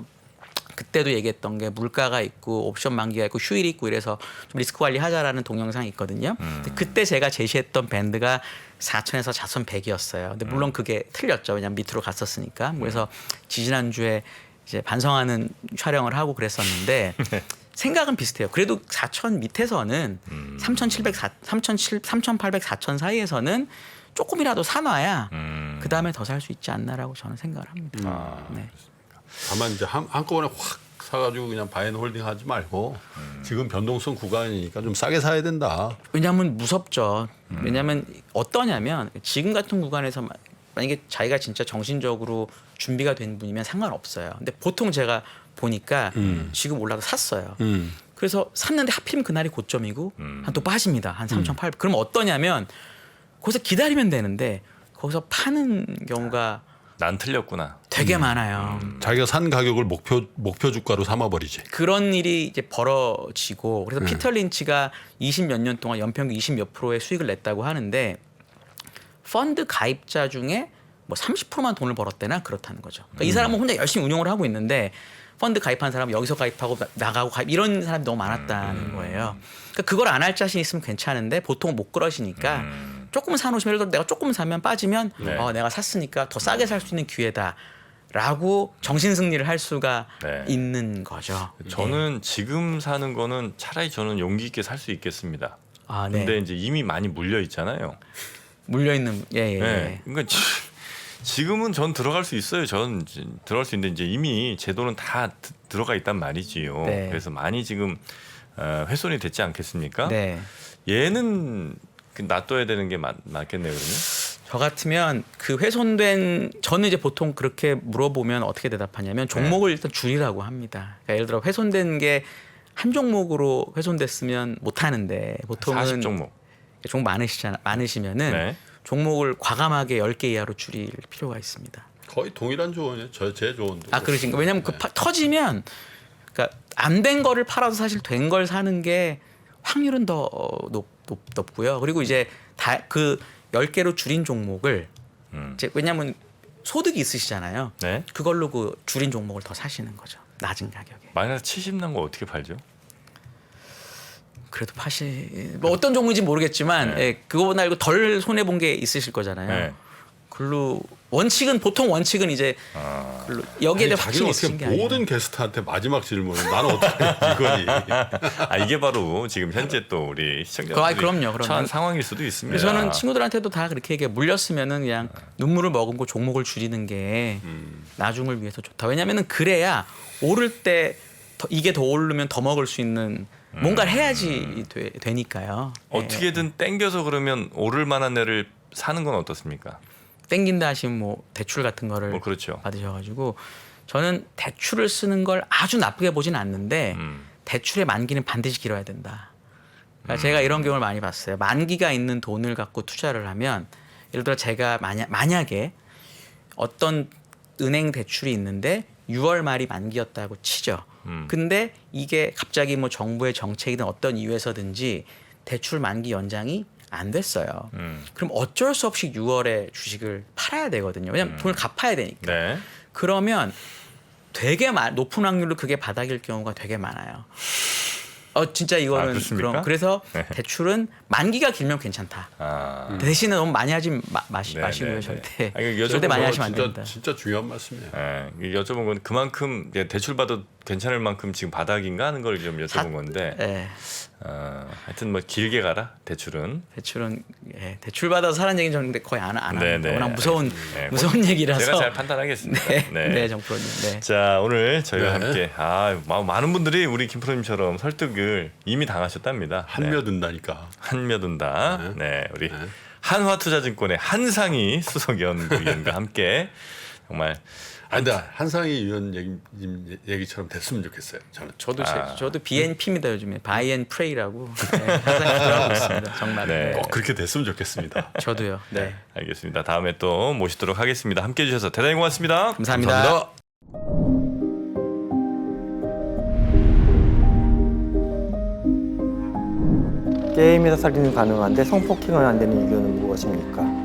Speaker 1: 그때도 얘기했던 게 물가가 있고 옵션 만기가 있고 휴일이 있고 이래서 좀 리스크 관리하자라는 동영상이 있거든요. 근데 그때 제가 제시했던 밴드가 4천에서 4,100이었어요. 근데 물론 그게 틀렸죠. 왜냐하면 밑으로 갔었으니까. 그래서 지지난주에 이제 반성하는 촬영을 하고 그랬었는데 생각은 비슷해요. 그래도 4천 밑에서는 3,700, 3,800, 4천 사이에서는 조금이라도 사놔야 그 다음에 더 살 수 있지 않나라고 저는 생각을 합니다. 네.
Speaker 2: 다만 이제 한꺼번에 확 사가지고 그냥 바이앤홀딩 하지 말고 지금 변동성 구간이니까 좀 싸게 사야 된다.
Speaker 1: 왜냐하면 무섭죠. 왜냐하면 어떠냐면 지금 같은 구간에서 만약에 자기가 진짜 정신적으로 준비가 된 분이면 상관없어요. 근데 보통 제가 보니까 지금 올라도 샀어요. 그래서 샀는데 하필이면 그날이 고점이고 한 또 빠집니다. 한 3,800. 그럼 어떠냐면 거기서 기다리면 되는데 거기서 파는 경우가
Speaker 3: 난 틀렸구나.
Speaker 1: 되게 많아요.
Speaker 2: 자기가 산 가격을 목표 주가로 삼아버리지.
Speaker 1: 그런 일이 이제 벌어지고 그래서 피터 린치가 20몇 년 동안 연평균 20몇 프로의 수익을 냈다고 하는데 펀드 가입자 중에 뭐 30%만 돈을 벌었대나 그렇다는 거죠. 그러니까 이 사람은 혼자 열심히 운용을 하고 있는데 펀드 가입한 사람은 여기서 가입하고 나가고 가입 이런 사람이 너무 많았다는 거예요. 그러니까 그걸 안 할 자신 있으면 괜찮은데 보통 못 그러시니까 조금 사놓으시면 예를 들어 내가 조금 사면 빠지면
Speaker 3: 네.
Speaker 1: 내가 샀으니까 더 싸게 살 수 있는 기회다라고 정신 승리를 할 수가
Speaker 3: 네.
Speaker 1: 있는 거죠.
Speaker 3: 저는 지금 사는 거는 차라리 저는 용기 있게 살 수 있겠습니다.
Speaker 1: 아, 네.
Speaker 3: 근데 이제 이미 많이 물려 있잖아요.
Speaker 1: 물려 있는 예.
Speaker 3: 네. 그러니까 지금은 전 들어갈 수 있어요. 전 들어갈 수 있는데 이제 이미 제 돈은 다 들어가 있단 말이지요.
Speaker 1: 네.
Speaker 3: 그래서 많이 지금 훼손이 됐지 않겠습니까?
Speaker 1: 네.
Speaker 3: 얘는 놔둬야 되는 게 맞겠네요, 그러면.
Speaker 1: 저 같으면 그 훼손된 저는 이제 보통 그렇게 물어보면 어떻게 대답하냐면 종목을 일단 줄이라고 합니다. 그러니까 예를 들어 훼손된 게 한 종목으로 훼손됐으면 못 하는데 보통은
Speaker 3: 40 종목.
Speaker 1: 종목 많으시면은
Speaker 3: 네.
Speaker 1: 종목을 과감하게 10개 이하로 줄일 필요가 있습니다.
Speaker 2: 거의 동일한 조언이에요. 제 조언도.
Speaker 1: 아 그러신가? 왜냐하면 그 터지면 그러니까 안 된 거를 팔아서 사실 된 걸 사는 게 확률은 더 높고요. 그리고 이제 그 10개로 줄인 종목을 이제 왜냐하면 소득이 있으시잖아요.
Speaker 3: 네.
Speaker 1: 그걸로 그 줄인 종목을 더 사시는 거죠. 낮은 가격에.
Speaker 3: 마이너스 70 난 거 어떻게 팔죠?
Speaker 1: 그래도 뭐 어떤 종목인지 모르겠지만
Speaker 3: 네.
Speaker 1: 예, 그거 말고 덜 손해 본 게 있으실 거잖아요.
Speaker 3: 네.
Speaker 1: 글로 보통 원칙은 이제 글로 여기에 대해
Speaker 2: 자기는
Speaker 1: 확신이
Speaker 2: 어떻게
Speaker 1: 있으신 게 아니에요.
Speaker 2: 모든 게스트한테 마지막 질문은 나는 어떻게 이거니?
Speaker 3: 아 이게 바로 지금 현재 또 우리 시청자들이
Speaker 1: 그럼요.
Speaker 3: 처한 상황일 수도 있습니다.
Speaker 1: 그래서 저는 친구들한테도 다 그렇게 얘기해. 물렸으면은 그냥 눈물을 머금고 종목을 줄이는 게 나중을 위해서 좋다. 왜냐하면은 그래야 오를 때 이게 더 오르면 더 먹을 수 있는 뭔가를 해야지 되니까요. 예.
Speaker 3: 어떻게든 땡겨서 그러면 오를 만한 애를 사는 건 어떻습니까?
Speaker 1: 땡긴다 하시면 뭐 대출 같은 거를
Speaker 3: 뭐 그렇죠.
Speaker 1: 받으셔가지고 저는 대출을 쓰는 걸 아주 나쁘게 보진 않는데 대출의 만기는 반드시 길어야 된다. 그러니까 제가 이런 경우를 많이 봤어요. 만기가 있는 돈을 갖고 투자를 하면 예를 들어 제가 만약에 어떤 은행 대출이 있는데 6월 말이 만기였다고 치죠. 근데 이게 갑자기 뭐 정부의 정책이든 어떤 이유에서든지 대출 만기 연장이 안 됐어요. 그럼 어쩔 수 없이 6월에 주식을 팔아야 되거든요. 왜냐하면 돈을 갚아야 되니까.
Speaker 3: 네.
Speaker 1: 그러면 되게 높은 확률로 그게 바닥일 경우가 되게 많아요. 진짜 이거는
Speaker 3: 그렇습니까?
Speaker 1: 그래서
Speaker 3: 네.
Speaker 1: 대출은 만기가 길면 괜찮다.
Speaker 3: 아.
Speaker 1: 대신에 너무 많이 하지 마시고요.
Speaker 3: 네.
Speaker 1: 절대.
Speaker 3: 아니, 여쭤본
Speaker 1: 절대 많이
Speaker 3: 거
Speaker 1: 하시면 안 됩니다.
Speaker 2: 진짜 중요한 말씀이에요.
Speaker 3: 예, 여쭤본 건 그만큼 대출 받아도 괜찮을 만큼 지금 바닥인가 하는 걸 좀 여쭤본 건데
Speaker 1: 네.
Speaker 3: 하여튼 뭐 길게 가라 대출은.
Speaker 1: 대출은 대출 받아서 사는 얘기는 저는 거의 안
Speaker 3: 네,
Speaker 1: 합니다.
Speaker 3: 네.
Speaker 1: 워낙 무서운
Speaker 3: 네,
Speaker 1: 얘기라서.
Speaker 3: 제가 잘 판단하겠습니다.
Speaker 1: 네, 정프로님. 네.
Speaker 3: 자, 오늘 저희와
Speaker 2: 네.
Speaker 3: 함께 많은 분들이 우리 김프로님처럼 설득을 이미 당하셨답니다.
Speaker 2: 한며든다니까.
Speaker 3: 한며든다. 네, 우리 한화투자증권의 한상희 수석연구위원과 함께 정말
Speaker 2: 아니, 근데 한상희 위원 얘기처럼 됐으면 좋겠어요. 저는.
Speaker 1: 저도 BNP입니다 요즘에. Buy and Pray라고 항상 기도하고 있습니다. 정말.
Speaker 3: 네.
Speaker 2: 꼭 그렇게 됐으면 좋겠습니다.
Speaker 1: 저도요. 네.
Speaker 3: 알겠습니다. 다음에 또 모시도록 하겠습니다. 함께 해주셔서 대단히 고맙습니다.
Speaker 1: 감사합니다.
Speaker 4: 게임에서 살인은 가능한데 성폭행은 안 되는 이유는 무엇입니까?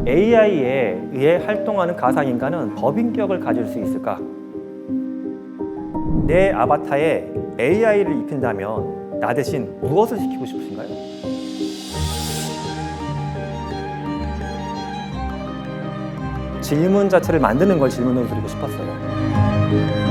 Speaker 4: AI에 의해 활동하는 가상인간은 법인격을 가질 수 있을까? 내 아바타에 AI를 입힌다면 나 대신 무엇을 시키고 싶으신가요? 질문 자체를 만드는 걸 질문으로 드리고 싶었어요.